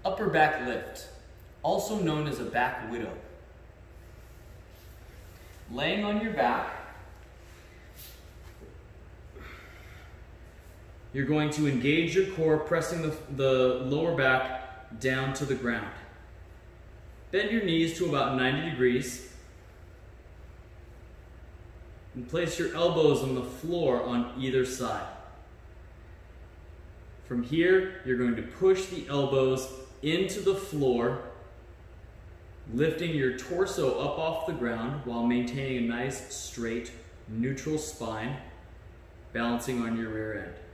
Upper back lift, also known as a back widow. Laying on your back, you're going to engage your core, pressing the lower back down to the ground. Bend your knees to about 90 degrees and place your elbows on the floor on either side. From here, you're going to push the elbows into the floor, lifting your torso up off the ground while maintaining a nice, straight, neutral spine, balancing on your rear end.